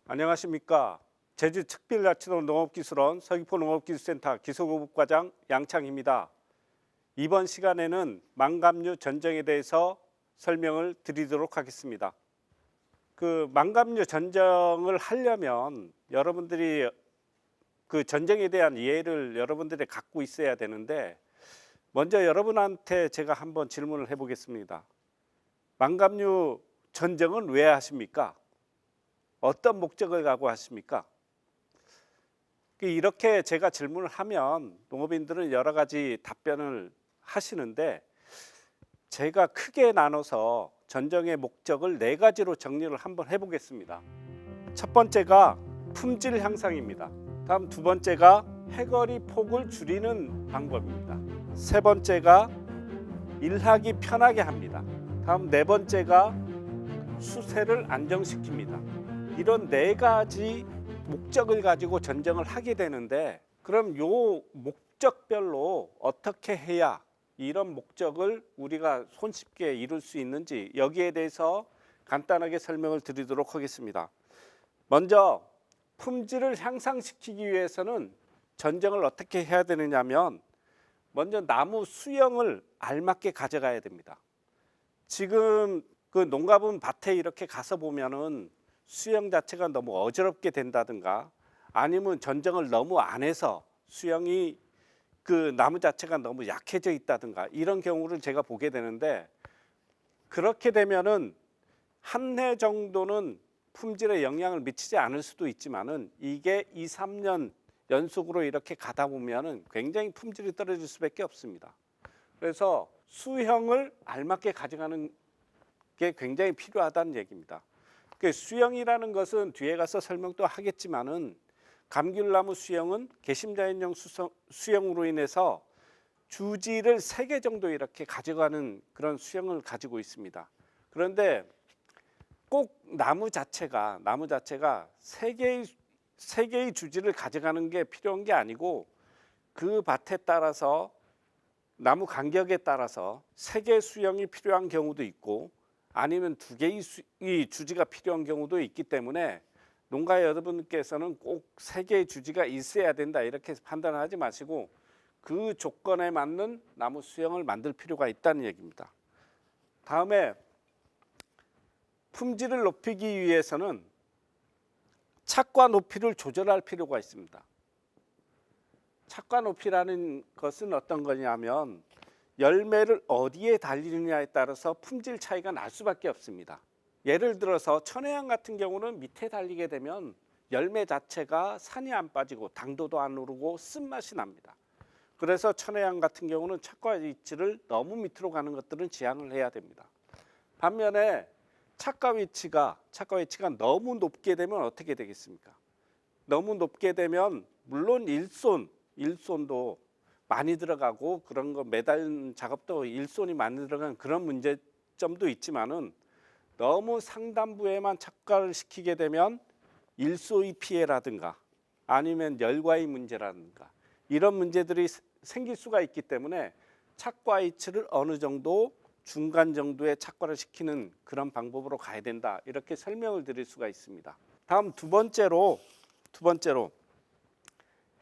안녕하십니까. 제주특별자치도 농업기술원 서귀포 농업기술센터 기술고급과장 양창입니다. 이번 시간에는 망감류 전정에 대해서 설명을 드리도록 하겠습니다. 망감류 전정을 하려면 여러분들이 그 전정에 대한 이해를 여러분들이 갖고 있어야 되는데, 먼저 여러분한테 제가 한번 질문을 해보겠습니다. 망감류 전정은 왜 하십니까? 어떤 목적을 가고 하십니까? 이렇게 제가 질문을 하면 농업인들은 여러 가지 답변을 하시는데, 제가 크게 나눠서 전정의 목적을 4가지로 정리를 한번 해보겠습니다. 첫 번째가 품질 향상입니다. 다음 두 번째가 해거리 폭을 줄이는 방법입니다. 세 번째가 일하기 편하게 합니다. 다음 네 번째가 수세를 안정시킵니다. 이런 4가지 목적을 가지고 전정을 하게 되는데, 그럼 요 목적별로 어떻게 해야 이런 목적을 우리가 손쉽게 이룰 수 있는지, 여기에 대해서 간단하게 설명을 드리도록 하겠습니다. 먼저 품질을 향상시키기 위해서는 전정을 어떻게 해야 되느냐면, 먼저 나무 수영을 알맞게 가져가야 됩니다. 지금 그 농가분 밭에 이렇게 가서 보면은 수영 자체가 너무 어지럽게 된다든가, 아니면 전정을 너무 안 해서 수영이 그 나무 자체가 너무 약해져 있다든가, 이런 경우를 제가 보게 되는데, 그렇게 되면은 한 해 정도는 품질에 영향을 미치지 않을 수도 있지만은, 이게 2, 3년 연속으로 이렇게 가다 보면은 굉장히 품질이 떨어질 수밖에 없습니다. 그래서 수형을 알맞게 가져가는 게 굉장히 필요하다는 얘기입니다. 수형이라는 것은 뒤에 가서 설명도 하겠지만은, 감귤나무 수형은 개심자연용 수형으로 인해서 주지를 3개 정도 이렇게 가져가는 그런 수형을 가지고 있습니다. 그런데 꼭 나무 자체가 3개의 주지를 가져가는 게 필요한 게 아니고, 그 밭에 따라서 나무 간격에 따라서 3개 수형이 필요한 경우도 있고, 아니면 2개의 주지가 필요한 경우도 있기 때문에, 농가 여러분께서는 꼭 3개의 주지가 있어야 된다 이렇게 판단하지 마시고, 그 조건에 맞는 나무 수형을 만들 필요가 있다는 얘기입니다. 다음에 품질을 높이기 위해서는 착과 높이를 조절할 필요가 있습니다. 착과 높이라는 것은 어떤 거냐면, 열매를 어디에 달리느냐에 따라서 품질 차이가 날 수밖에 없습니다. 예를 들어서 천혜향 같은 경우는 밑에 달리게 되면 열매 자체가 산이 안 빠지고 당도도 안 오르고 쓴맛이 납니다. 그래서 천혜향 같은 경우는 착과 위치를 너무 밑으로 가는 것들은 제한을 해야 됩니다. 반면에 착과 위치가 너무 높게 되면 어떻게 되겠습니까? 너무 높게 되면 물론 일손도 많이 들어가고, 그런 거 매달 작업도 일손이 많이 들어가는 그런 문제점도 있지만은, 너무 상단부에만 착과를 시키게 되면 일소의 피해라든가, 아니면 열과의 문제라든가, 이런 문제들이 생길 수가 있기 때문에 착과 위치를 어느 정도 중간 정도의 착과를 시키는 그런 방법으로 가야 된다, 이렇게 설명을 드릴 수가 있습니다. 다음 두 번째로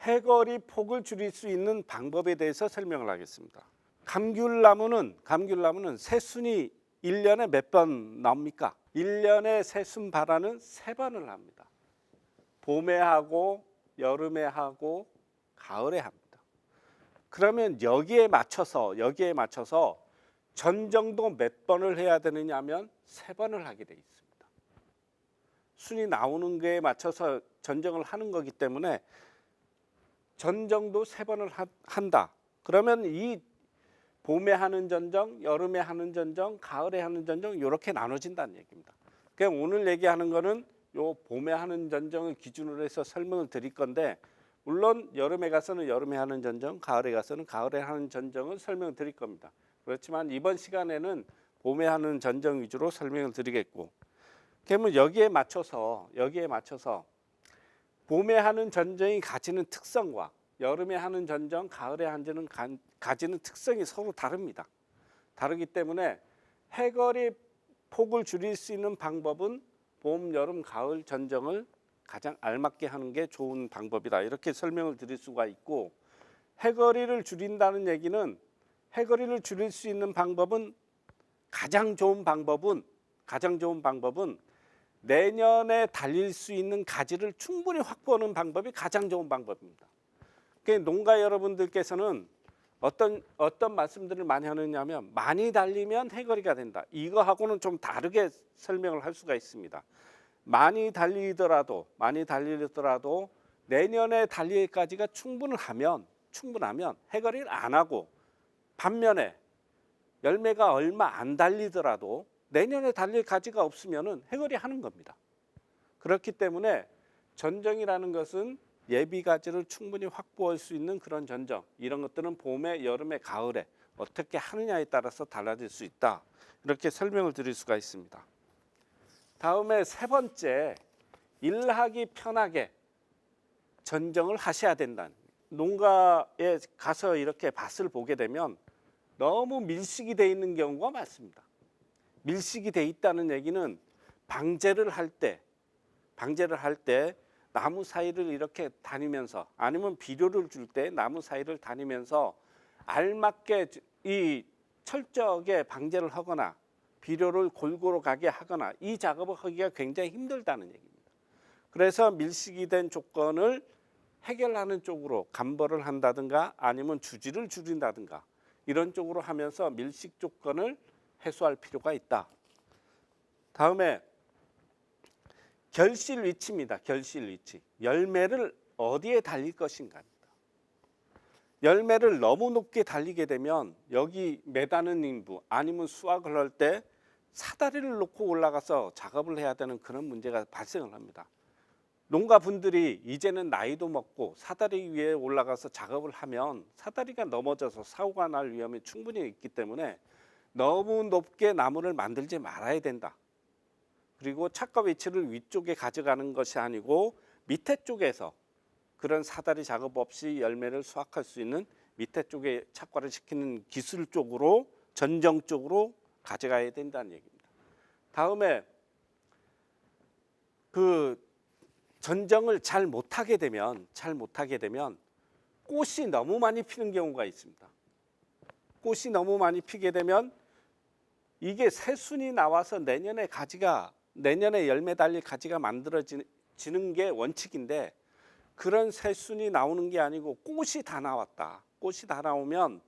해거리 폭을 줄일 수 있는 방법에 대해서 설명을 하겠습니다. 감귤나무는 새순이 1년에 몇 번 나옵니까? 1년에 새순 발화는 3번을 합니다. 봄에 하고, 여름에 하고, 가을에 합니다. 그러면 여기에 맞춰서 전정도 몇 번을 해야 되느냐 하면 3번을 하게 돼 있습니다. 순이 나오는 거에 맞춰서 전정을 하는 거기 때문에 전정도 3번을 한다. 그러면 이 봄에 하는 전정, 여름에 하는 전정, 가을에 하는 전정, 이렇게 나눠진다는 얘기입니다. 그냥 오늘 얘기하는 거는 요 봄에 하는 전정을 기준으로 해서 설명을 드릴 건데, 물론 여름에 가서는 여름에 하는 전정, 가을에 가서는 가을에 하는 전정을 설명을 드릴 겁니다. 그렇지만 이번 시간에는 봄에 하는 전정 위주로 설명을 드리겠고, 그러면 여기에 맞춰서 봄에 하는 전정이 가지는 특성과 여름에 하는 전정, 가을에 하는 가지는 특성이 서로 다릅니다. 다르기 때문에 해거리 폭을 줄일 수 있는 방법은 봄, 여름, 가을 전정을 가장 알맞게 하는 게 좋은 방법이다. 이렇게 설명을 드릴 수가 있고, 해거리를 줄인다는 얘기는 해거리를 줄일 수 있는 방법은 가장 좋은 방법은 내년에 달릴 수 있는 가지를 충분히 확보하는 방법이 가장 좋은 방법입니다. 그러니까 농가 여러분들께서는 어떤 말씀들을 많이 하느냐면, 많이 달리면 해거리가 된다. 이거하고는 좀 다르게 설명을 할 수가 있습니다. 많이 달리더라도 내년에 달리기까지가 충분하면 해거리를 안 하고, 반면에 열매가 얼마 안 달리더라도 내년에 달릴 가지가 없으면은 해거리 하는 겁니다. 그렇기 때문에 전정이라는 것은 예비 가지를 충분히 확보할 수 있는 그런 전정, 이런 것들은 봄에, 여름에, 가을에 어떻게 하느냐에 따라서 달라질 수 있다. 이렇게 설명을 드릴 수가 있습니다. 다음에 세 번째, 일하기 편하게 전정을 하셔야 된다는, 농가에 가서 이렇게 밭을 보게 되면 너무 밀식이 돼 있는 경우가 많습니다. 밀식이 돼 있다는 얘기는 방제를 할 때 나무 사이를 이렇게 다니면서, 아니면 비료를 줄 때 나무 사이를 다니면서 알맞게 이 철저하게 방제를 하거나 비료를 골고루 가게 하거나, 이 작업을 하기가 굉장히 힘들다는 얘기입니다. 그래서 밀식이 된 조건을 해결하는 쪽으로 간벌을 한다든가 아니면 주지를 줄인다든가 이런 쪽으로 하면서 밀식 조건을 해소할 필요가 있다. 다음에 결실 위치입니다. 결실 위치. 열매를 어디에 달릴 것인가입니다. 열매를 너무 높게 달리게 되면 여기 매다는 인부, 아니면 수확을 할 때 사다리를 놓고 올라가서 작업을 해야 되는 그런 문제가 발생을 합니다. 농가분들이 이제는 나이도 먹고 사다리 위에 올라가서 작업을 하면 사다리가 넘어져서 사고가 날 위험이 충분히 있기 때문에 너무 높게 나무를 만들지 말아야 된다. 그리고 착과 위치를 위쪽에 가져가는 것이 아니고 밑에 쪽에서 그런 사다리 작업 없이 열매를 수확할 수 있는 밑에 쪽에 착과를 시키는 기술 쪽으로, 전정 쪽으로 가져가야 된다는 얘기입니다. 다음에 그 전정을 잘 못하게 되면 꽃이 너무 많이 피는 경우가 있습니다. 꽃이 너무 많이 피게 되면 이게 새순이 나와서 내년에 열매 달릴 가지가 만들어지는 게 원칙인데, 그런 새순이 나오는 게 아니고 꽃이 다 나왔다. 꽃이 다 나오면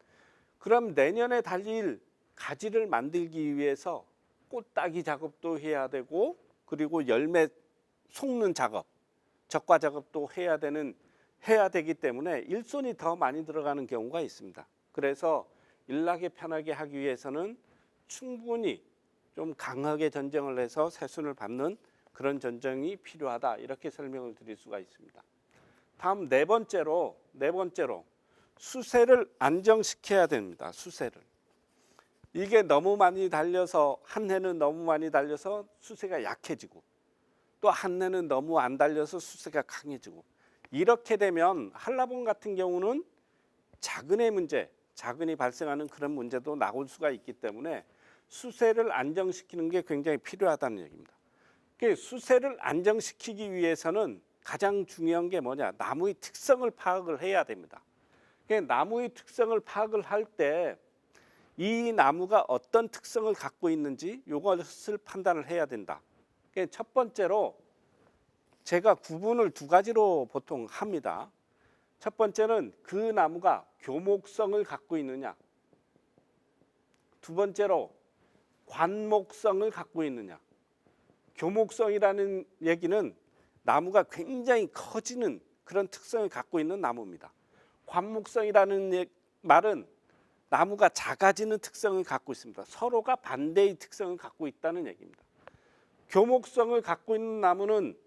그럼 내년에 달릴 가지를 만들기 위해서 꽃 따기 작업도 해야 되고, 그리고 열매 속는 작업, 적과 작업도 해야 되기 때문에 일손이 더 많이 들어가는 경우가 있습니다. 그래서 일하기 편하게 하기 위해서는 충분히 좀 강하게 전정을 해서 새순을 받는 그런 전정이 필요하다. 이렇게 설명을 드릴 수가 있습니다. 다음 네 번째로 수세를 안정시켜야 됩니다. 수세를. 이게 너무 많이 달려서, 한 해는 너무 많이 달려서 수세가 약해지고, 또 한 해는 너무 안 달려서 수세가 강해지고, 이렇게 되면 한라봉 같은 경우는 자근이 발생하는 그런 문제도 나올 수가 있기 때문에 수세를 안정시키는 게 굉장히 필요하다는 얘기입니다. 수세를 안정시키기 위해서는 가장 중요한 게 뭐냐, 나무의 특성을 파악을 해야 됩니다. 나무의 특성을 파악을 할 때 이 나무가 어떤 특성을 갖고 있는지 이것을 판단을 해야 된다. 첫 번째로 제가 구분을 두 가지로 보통 합니다. 첫 번째는 그 나무가 교목성을 갖고 있느냐, 두 번째로 관목성을 갖고 있느냐. 교목성이라는 얘기는 나무가 굉장히 커지는 그런 특성을 갖고 있는 나무입니다. 관목성이라는 말은 나무가 작아지는 특성을 갖고 있습니다. 서로가 반대의 특성을 갖고 있다는 얘기입니다. 교목성을 갖고 있는 나무는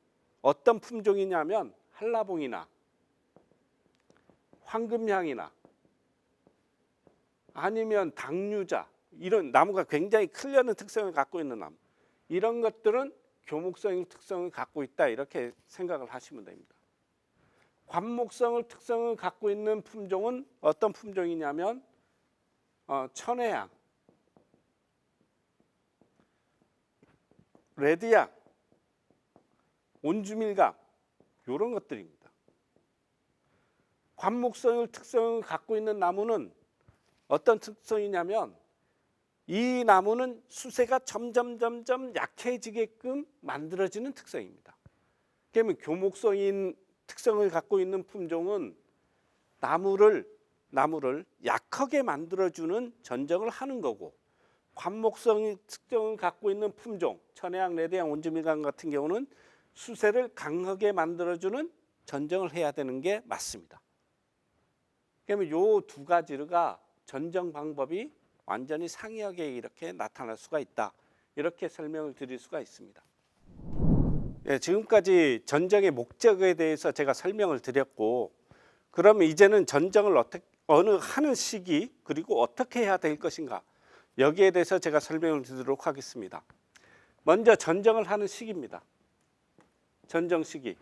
어떤 품종이냐면 한라봉이나 황금향이나 아니면 당류자, 이런 나무가 굉장히 크려는 특성을 갖고 있는 나무, 이런 것들은 교목성의 특성을 갖고 있다. 이렇게 생각을 하시면 됩니다. 관목성을 특성을 갖고 있는 품종은 어떤 품종이냐면 천혜향, 레드향, 온주밀감, 이런 것들입니다. 관목성을 특성을 갖고 있는 나무는 어떤 특성이냐면 이 나무는 수세가 점점 약해지게끔 만들어지는 특성입니다. 그러면 교목성인 특성을 갖고 있는 품종은 나무를 약하게 만들어주는 전정을 하는 거고, 관목성의 특성을 갖고 있는 품종, 천혜향, 레드향, 온주밀강 같은 경우는 수세를 강하게 만들어주는 전정을 해야 되는 게 맞습니다. 그러면 이 두 가지가 전정 방법이 완전히 상이하게 이렇게 나타날 수가 있다. 이렇게 설명을 드릴 수가 있습니다. 예, 지금까지 전정의 목적에 대해서 제가 설명을 드렸고, 그러면 이제는 전정을 어느 하는 시기 그리고 어떻게 해야 될 것인가, 여기에 대해서 제가 설명을 드리도록 하겠습니다. 먼저 전정을 하는 시기입니다. 전정 시기.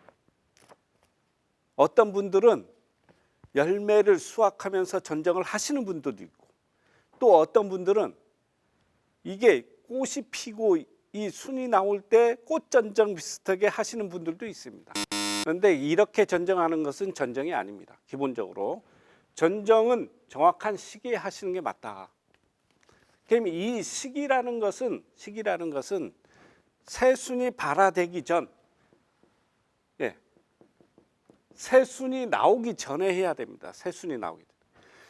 어떤 분들은 열매를 수확하면서 전정을 하시는 분들도 있고, 또 어떤 분들은 이게 꽃이 피고 이 순이 나올 때 꽃 전정 비슷하게 하시는 분들도 있습니다. 그런데 이렇게 전정하는 것은 전정이 아닙니다. 기본적으로 전정은 정확한 시기에 하시는 게 맞다. 그럼 이 시기라는 것은 새순이 발화되기 전, 새순이 나오기 전에 해야 됩니다. 새순이 나오기 전.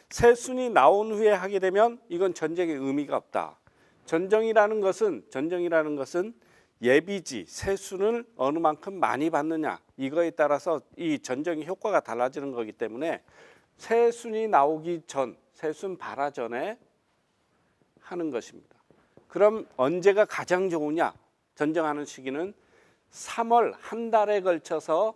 새순이 나온 후에 하게 되면 이건 전정의 의미가 없다. 전정이라는 것은 예비지, 새순을 어느 만큼 많이 받느냐, 이거에 따라서 이 전정의 효과가 달라지는 거기 때문에 새순이 나오기 전, 새순 발화 전에 하는 것입니다. 그럼 언제가 가장 좋으냐? 전정하는 시기는 3월 한 달에 걸쳐서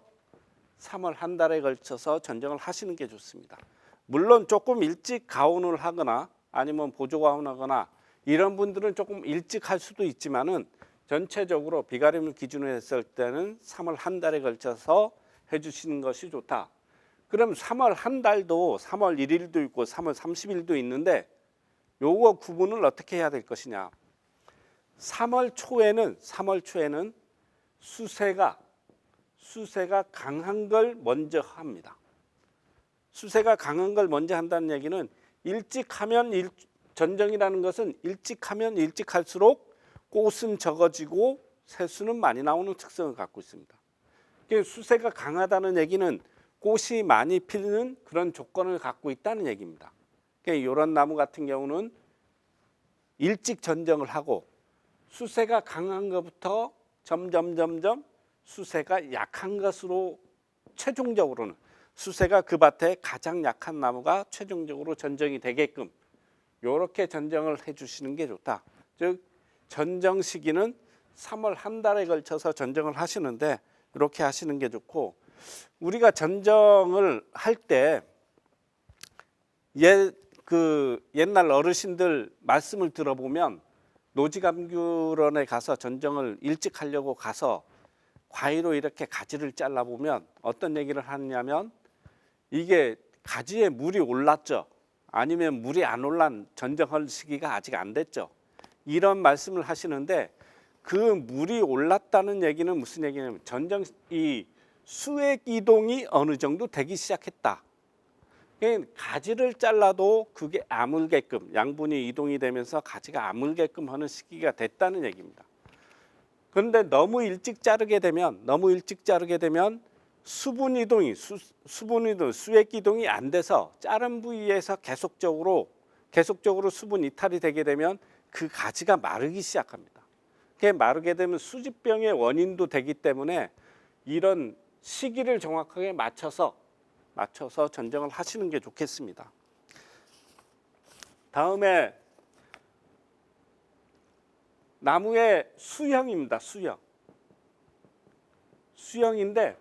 전정을 하시는 게 좋습니다. 물론 조금 일찍 가온을 하거나 아니면 보조가온하거나 이런 분들은 조금 일찍 할 수도 있지만은 전체적으로 비가림을 기준으로 했을 때는 3월 한 달에 걸쳐서 해주시는 것이 좋다. 그럼 3월 한 달도 3월 1일도 있고 3월 30일도 있는데 요거 구분을 어떻게 해야 될 것이냐. 3월 초에는 수세가 강한 걸 먼저 합니다. 수세가 강한 걸 먼저 한다는 얘기는 전정이라는 것은 일찍 하면 일찍 할수록 꽃은 적어지고 새수는 많이 나오는 특성을 갖고 있습니다. 수세가 강하다는 얘기는 꽃이 많이 피는 그런 조건을 갖고 있다는 얘기입니다. 이런 나무 같은 경우는 일찍 전정을 하고 수세가 강한 것부터 점점 수세가 약한 것으로 최종적으로는 수세가 그 밭에 가장 약한 나무가 최종적으로 전정이 되게끔 이렇게 전정을 해주시는 게 좋다. 즉 전정 시기는 3월 한 달에 걸쳐서 전정을 하시는데 이렇게 하시는 게 좋고, 우리가 전정을 할 때 옛날 어르신들 말씀을 들어보면 노지감귤원에 가서 전정을 일찍 하려고 가서 과위로 이렇게 가지를 잘라보면 어떤 얘기를 하느냐면 이게 가지에 물이 올랐죠. 아니면 물이 안 올란 전정할 시기가 아직 안 됐죠. 이런 말씀을 하시는데 그 물이 올랐다는 얘기는 무슨 얘기냐면 이 수액 이동이 어느 정도 되기 시작했다. 가지를 잘라도 그게 아물게끔 양분이 이동이 되면서 가지가 아물게끔 하는 시기가 됐다는 얘기입니다. 그런데 너무 일찍 자르게 되면 수분 이동이 수액 이동이 안 돼서 자른 부위에서 계속적으로 수분 이탈이 되게 되면 그 가지가 마르기 시작합니다. 그게 마르게 되면 수지병의 원인도 되기 때문에 이런 시기를 정확하게 맞춰서 전정을 하시는 게 좋겠습니다. 다음에 나무의 수형입니다. 수형인데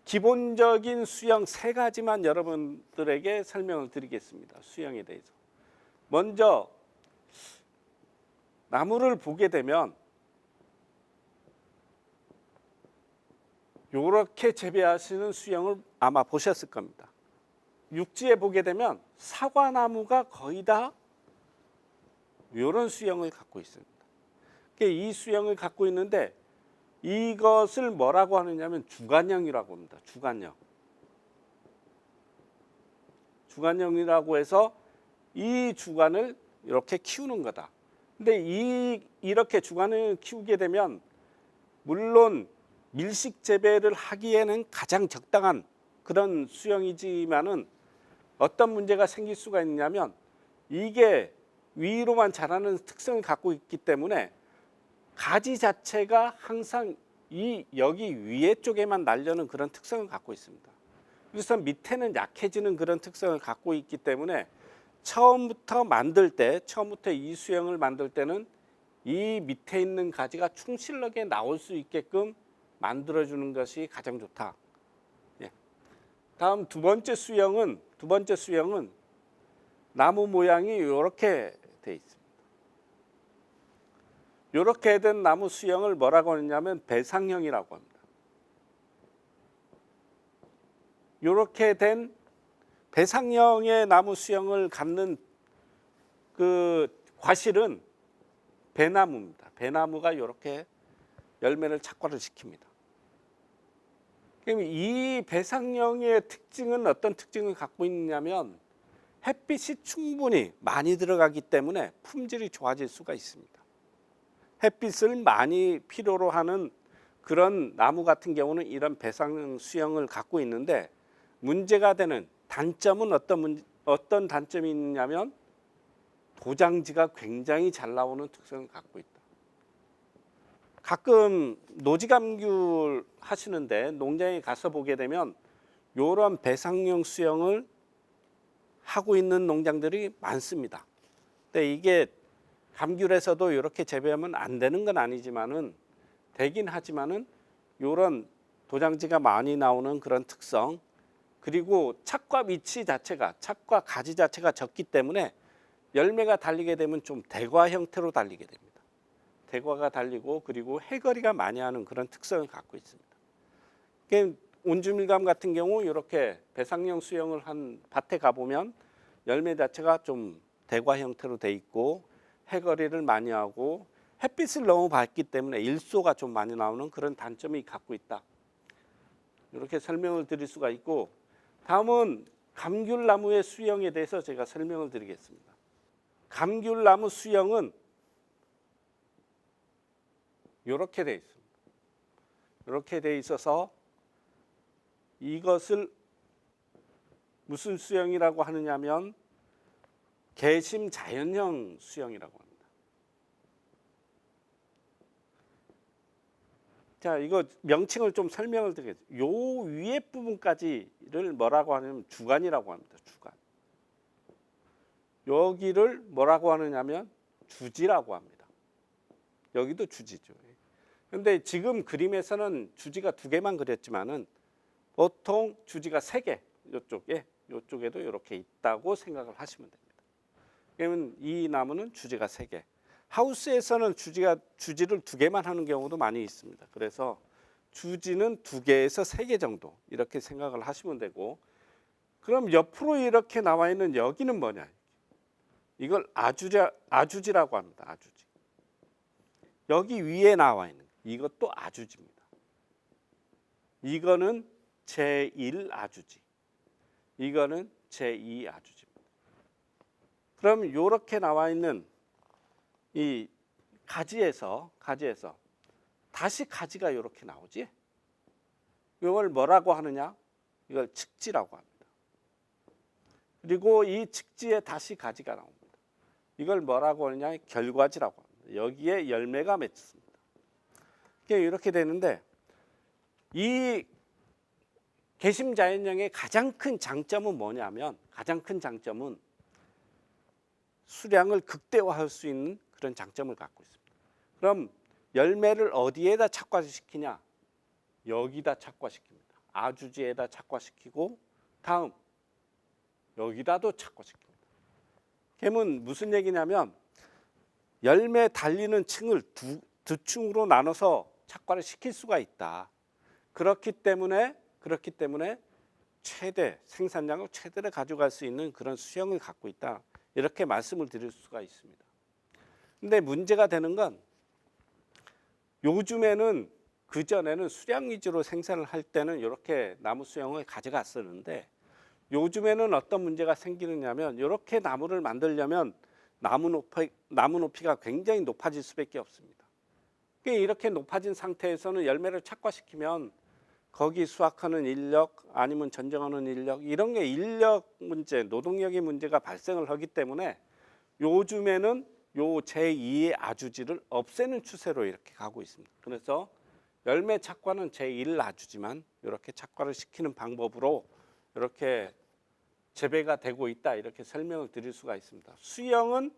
기본적인 수형 세 가지만 여러분들에게 설명을 드리겠습니다. 수형에 대해서. 먼저 나무를 보게 되면 이렇게 재배하시는 수형을 아마 보셨을 겁니다. 육지에 보게 되면 사과나무가 거의 다 이런 수형을 갖고 있습니다. 이 수형을 갖고 있는데 이것을 뭐라고 하느냐면 주관형이라고 합니다. 주관형. 주관형이라고 해서 이 주관을 이렇게 키우는 거다. 근데 이렇게 주관을 키우게 되면 물론 밀식 재배를 하기에는 가장 적당한 그런 수영이지만은 어떤 문제가 생길 수가 있냐면 이게 위로만 자라는 특성을 갖고 있기 때문에 가지 자체가 항상 여기 위에 쪽에만 날려는 그런 특성을 갖고 있습니다. 그래서 밑에는 약해지는 그런 특성을 갖고 있기 때문에 처음부터 이 수영을 만들 때는 이 밑에 있는 가지가 충실하게 나올 수 있게끔 만들어주는 것이 가장 좋다. 예. 다음 두 번째 수영은 나무 모양이 이렇게 돼 있습니다. 이렇게 된 나무 수영을 뭐라고 하느냐면 배상형이라고 합니다. 이렇게 된 배상형의 나무 수영을 갖는 그 과실은 배나무입니다. 배나무가 이렇게 열매를 착과를 시킵니다. 그럼 이 배상형의 특징은 어떤 특징을 갖고 있냐면 햇빛이 충분히 많이 들어가기 때문에 품질이 좋아질 수가 있습니다. 햇빛을 많이 필요로 하는 그런 나무 같은 경우는 이런 배상형 수영을 갖고 있는데 문제가 되는 단점은 어떤 단점이 있냐면 도장지가 굉장히 잘 나오는 특성을 갖고 있다. 가끔 노지감귤 하시는데 농장에 가서 보게 되면 이런 배상형 수영을 하고 있는 농장들이 많습니다. 근데 이게 감귤에서도 이렇게 재배하면 안 되는 건 아니지만은 되긴 하지만은 이런 도장지가 많이 나오는 그런 특성, 그리고 착과 착과 가지 자체가 적기 때문에 열매가 달리게 되면 좀 대과 형태로 달리게 됩니다. 대과가 달리고 그리고 해거리가 많이 하는 그런 특성을 갖고 있습니다. 온주밀감 같은 경우 이렇게 배상형 수영을 한 밭에 가보면 열매 자체가 좀 대과 형태로 돼 있고 해거리를 많이 하고 햇빛을 너무 받기 때문에 일소가 좀 많이 나오는 그런 단점이 갖고 있다. 이렇게 설명을 드릴 수가 있고, 다음은 감귤나무의 수영에 대해서 제가 설명을 드리겠습니다. 감귤나무 수영은 이렇게 돼 있습니다. 이렇게 돼 있어서 이것을 무슨 수영이라고 하느냐면 개심 자연형 수영이라고 합니다. 자, 이거 명칭을 좀 설명을 드리겠습니다. 요 위에 부분까지를 뭐라고 하냐면 주관이라고 합니다. 주관. 여기를 뭐라고 하느냐면 주지라고 합니다. 여기도 주지죠. 그런데 지금 그림에서는 주지가 2개만 그렸지만은 보통 주지가 3개, 이쪽에도 이렇게 있다고 생각을 하시면 됩니다. 그러면 이 나무는 주지가 3개. 하우스에서는 주지를 2개만 하는 경우도 많이 있습니다. 그래서 주지는 2개에서 3개 정도 이렇게 생각을 하시면 되고, 그럼 옆으로 이렇게 나와 있는 여기는 뭐냐? 이걸 아주지라고 합니다. 아주지. 여기 위에 나와 있는 이것도 아주지입니다. 이거는 제1아주지. 이거는 제2아주지입니다. 그럼 이렇게 나와 있는 이 가지에서 다시 가지가 이렇게 나오지. 이걸 뭐라고 하느냐? 이걸 측지라고 합니다. 그리고 이 측지에 다시 가지가 나옵니다. 이걸 뭐라고 하느냐? 결과지라고 합니다. 여기에 열매가 맺습니다. 이렇게 되는데 이 개심자연형의 가장 큰 장점은 뭐냐면 수량을 극대화할 수 있는 그런 장점을 갖고 있습니다. 그럼 열매를 어디에다 착과시키냐? 여기다 착과시킵니다. 아주지에다 착과시키고 다음 여기다도 착과시킵니다. 그러면 무슨 얘기냐면 열매 달리는 층을 두 층으로 나눠서 착과를 시킬 수가 있다. 그렇기 때문에 생산량을 최대로 가져갈 수 있는 그런 수형을 갖고 있다. 이렇게 말씀을 드릴 수가 있습니다. 근데 문제가 되는 건 요즘에는 그전에는 수량 위주로 생산을 할 때는 이렇게 나무 수영을 가져갔었는데 요즘에는 어떤 문제가 생기느냐면 이렇게 나무를 만들려면 나무 높이가 굉장히 높아질 수밖에 없습니다. 이렇게 높아진 상태에서는 열매를 착과시키면 거기 수확하는 인력 아니면 전정하는 인력 이런 게 인력 문제, 노동력의 문제가 발생을 하기 때문에 요즘에는 요 제2의 아주지를 없애는 추세로 이렇게 가고 있습니다. 그래서 열매 착과는 제1 아주지만 이렇게 착과를 시키는 방법으로 이렇게 재배가 되고 있다 이렇게 설명을 드릴 수가 있습니다. 수영은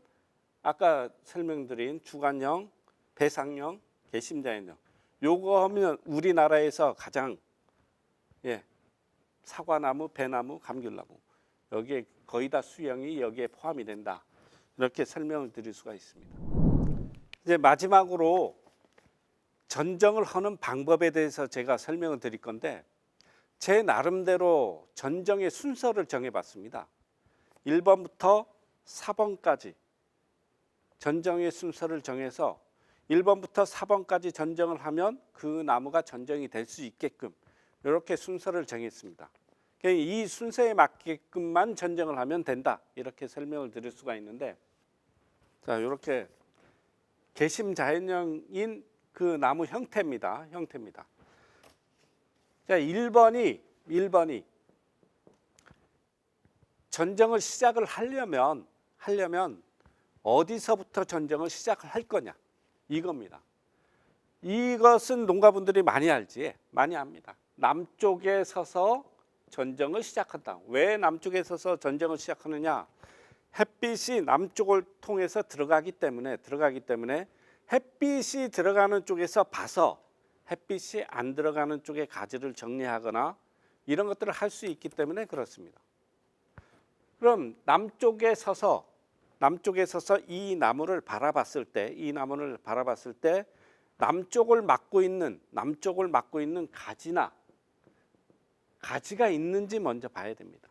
아까 설명드린 주간형, 배상형, 개심자연형 요거 하면 우리나라에서 가장 사과나무, 배나무, 감귤나무 여기에 거의 다 수영이 여기에 포함이 된다 이렇게 설명을 드릴 수가 있습니다. 이제 마지막으로 전정을 하는 방법에 대해서 제가 설명을 드릴 건데 제 나름대로 전정의 순서를 정해봤습니다. 1번부터 4번까지 전정의 순서를 정해서 1번부터 4번까지 전정을 하면 그 나무가 전정이 될 수 있게끔 이렇게 순서를 정했습니다. 이 순서에 맞게끔만 전정을 하면 된다 이렇게 설명을 드릴 수가 있는데 자 이렇게 개심자연형인 그 나무 형태입니다. 자 1번이 전정을 시작을 하려면 어디서부터 전정을 시작을 할 거냐 이겁니다. 이것은 농가분들이 많이 알지 많이 압니다. 남쪽에 서서 전정을 시작한다. 왜 남쪽에 서서 전정을 시작하느냐? 햇빛이 남쪽을 통해서 들어가기 때문에 햇빛이 들어가는 쪽에서 봐서 햇빛이 안 들어가는 쪽의 가지를 정리하거나 이런 것들을 할 수 있기 때문에 그렇습니다. 그럼 남쪽에 서서 이 나무를 바라봤을 때 남쪽을 막고 있는 가지가 있는지 먼저 봐야 됩니다.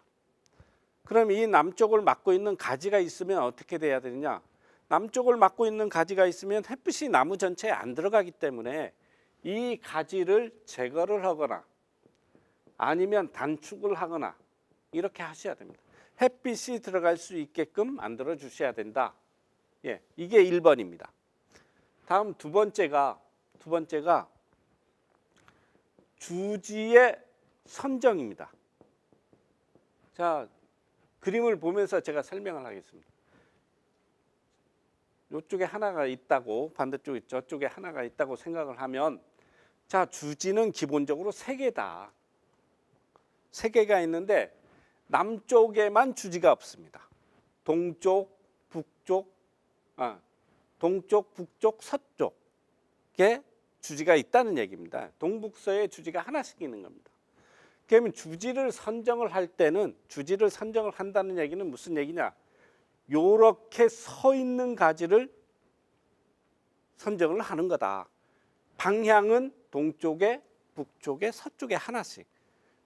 그럼 이 남쪽을 막고 있는 가지가 있으면 어떻게 돼야 되느냐? 남쪽을 막고 있는 가지가 있으면 햇빛이 나무 전체에 안 들어가기 때문에 이 가지를 제거를 하거나 아니면 단축을 하거나 이렇게 하셔야 됩니다. 햇빛이 들어갈 수 있게끔 만들어 주셔야 된다. 이게 1번입니다. 다음 두 번째가 주지의 선정입니다. 자, 그림을 보면서 제가 설명을 하겠습니다. 이쪽에 하나가 있다고 반대쪽에 저쪽에 하나가 있다고 생각을 하면 자, 주지는 기본적으로 3개다. 3개가 있는데 남쪽에만 주지가 없습니다. 동쪽, 북쪽, 서쪽에 주지가 있다는 얘기입니다. 동북서에 주지가 하나씩 있는 겁니다. 그러면 주지를 선정을 한다는 얘기는 무슨 얘기냐? 요렇게 서 있는 가지를 선정을 하는 거다. 방향은 동쪽에, 북쪽에, 서쪽에 하나씩.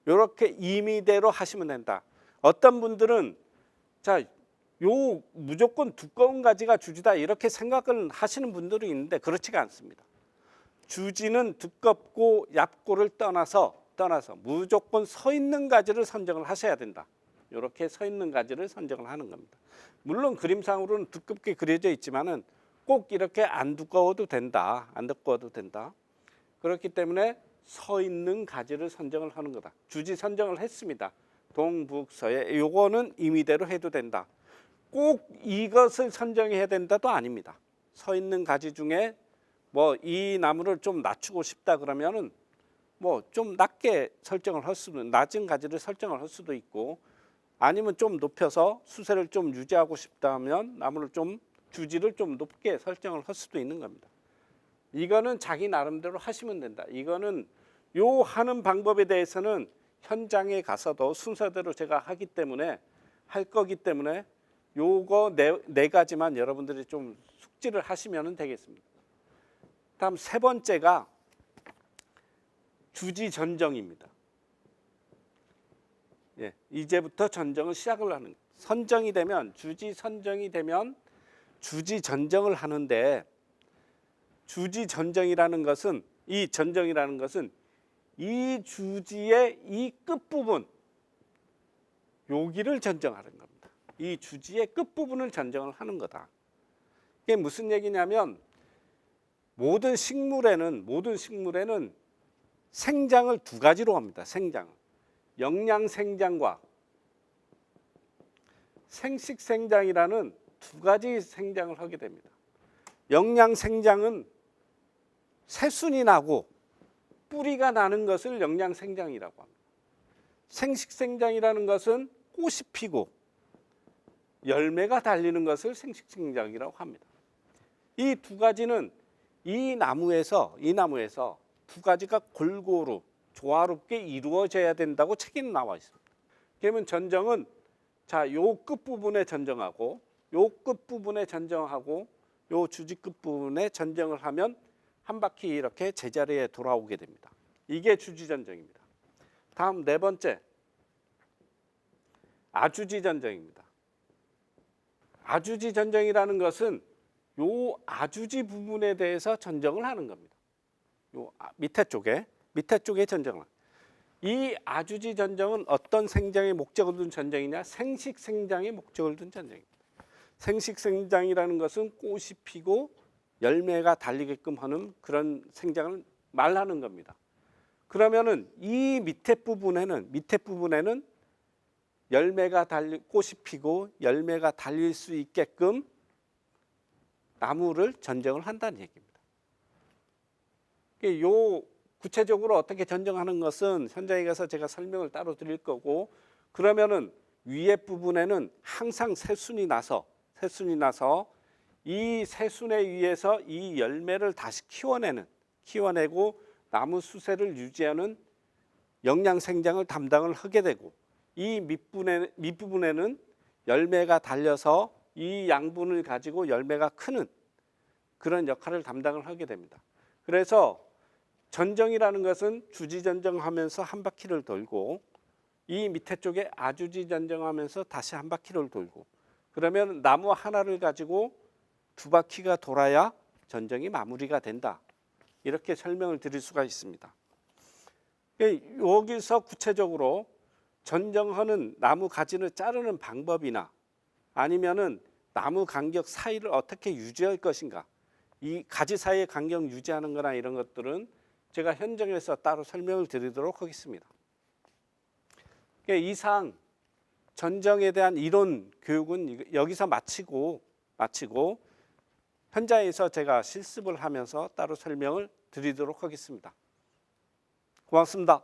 요렇게 임의대로 하시면 된다. 어떤 분들은 자, 요 무조건 두꺼운 가지가 주지다 이렇게 생각을 하시는 분들이 있는데 그렇지가 않습니다. 주지는 두껍고 얇고를 떠나서 무조건 서 있는 가지를 선정을 하셔야 된다. 이렇게 서 있는 가지를 선정을 하는 겁니다. 물론 그림상으로는 두껍게 그려져 있지만은 꼭 이렇게 안 두꺼워도 된다. 그렇기 때문에 서 있는 가지를 선정을 하는 거다. 주지 선정을 했습니다. 동북서에 요거는 임의대로 해도 된다. 꼭 이것을 선정해야 된다도 아닙니다. 서 있는 가지 중에 뭐 이 나무를 좀 낮추고 싶다 그러면은 뭐 좀 낮게 설정을 할 수도 낮은 가지를 설정을 할 수도 있고 아니면 좀 높여서 수세를 좀 유지하고 싶다면 나무를 좀 주지를 좀 높게 설정을 할 수도 있는 겁니다. 이거는 자기 나름대로 하시면 된다. 이거는 요 하는 방법에 대해서는 현장에 가서도 순서대로 제가 할 거기 때문에 요거 네 가지만 여러분들이 좀 숙지를 하시면 되겠습니다. 다음 세 번째가 주지 전정입니다. 이제부터 전정을 시작을 하는 선정이 되면 주지 선정이 되면 주지 전정을 하는데 주지 전정이라는 것은 이 전정이라는 것은 이 주지의 이 끝부분, 여기를 전정하는 겁니다. 이 주지의 끝부분을 전정을 하는 거다. 이게 무슨 얘기냐면 모든 식물에는 생장을 두 가지로 합니다. 생장, 영양생장과 생식생장이라는 두 가지 생장을 하게 됩니다. 영양생장은 새순이 나고 뿌리가 나는 것을 영양생장이라고 합니다. 생식생장이라는 것은 꽃이 피고 열매가 달리는 것을 생식생장이라고 합니다. 이 두 가지는 이 나무에서 두 가지가 골고루 조화롭게 이루어져야 된다고 책에는 나와 있습니다. 그러면 전정은 자, 요 끝부분에 전정하고 요 끝부분에 전정하고 요 주지 끝부분에 전정을 하면 한 바퀴 이렇게 제자리에 돌아오게 됩니다. 이게 주지 전정입니다. 다음 네 번째, 아주지 전정입니다. 아주지 전정이라는 것은 요 아주지 부분에 대해서 전정을 하는 겁니다. 요 밑에 쪽에 전정을. 이 아주지 전정은 어떤 생장의 목적을 둔 전정이냐? 생식생장의 목적을 둔 전정입니다. 생식생장이라는 것은 꽃이 피고 열매가 달리게끔 하는 그런 생장을 말하는 겁니다. 그러면은 이 밑에 부분에는 꽃이 피고 열매가 달릴 수 있게끔 나무를 전정을 한다는 얘기입니다. 요 구체적으로 어떻게 전정하는 것은 현장에 가서 제가 설명을 따로 드릴 거고, 그러면은 위에 부분에는 항상 새순이 나서 이 새순에 의해서 이 열매를 다시 키워내고 나무 수세를 유지하는 영양생장을 담당을 하게 되고, 이 밑부분에는 열매가 달려서 이 양분을 가지고 열매가 크는 그런 역할을 담당을 하게 됩니다. 그래서 전정이라는 것은 주지 전정하면서 한 바퀴를 돌고 이 밑에 쪽에 아주지 전정하면서 다시 한 바퀴를 돌고, 그러면 나무 하나를 가지고 두 바퀴가 돌아야 전정이 마무리가 된다. 이렇게 설명을 드릴 수가 있습니다. 여기서 구체적으로 전정하는 나무 가지를 자르는 방법이나 아니면은 나무 간격 사이를 어떻게 유지할 것인가, 이 가지 사이의 간격 유지하는 거나 이런 것들은 제가 현장에서 따로 설명을 드리도록 하겠습니다. 이상 전정에 대한 이론 교육은 여기서 마치고 현장에서 제가 실습을 하면서 따로 설명을 드리도록 하겠습니다. 고맙습니다.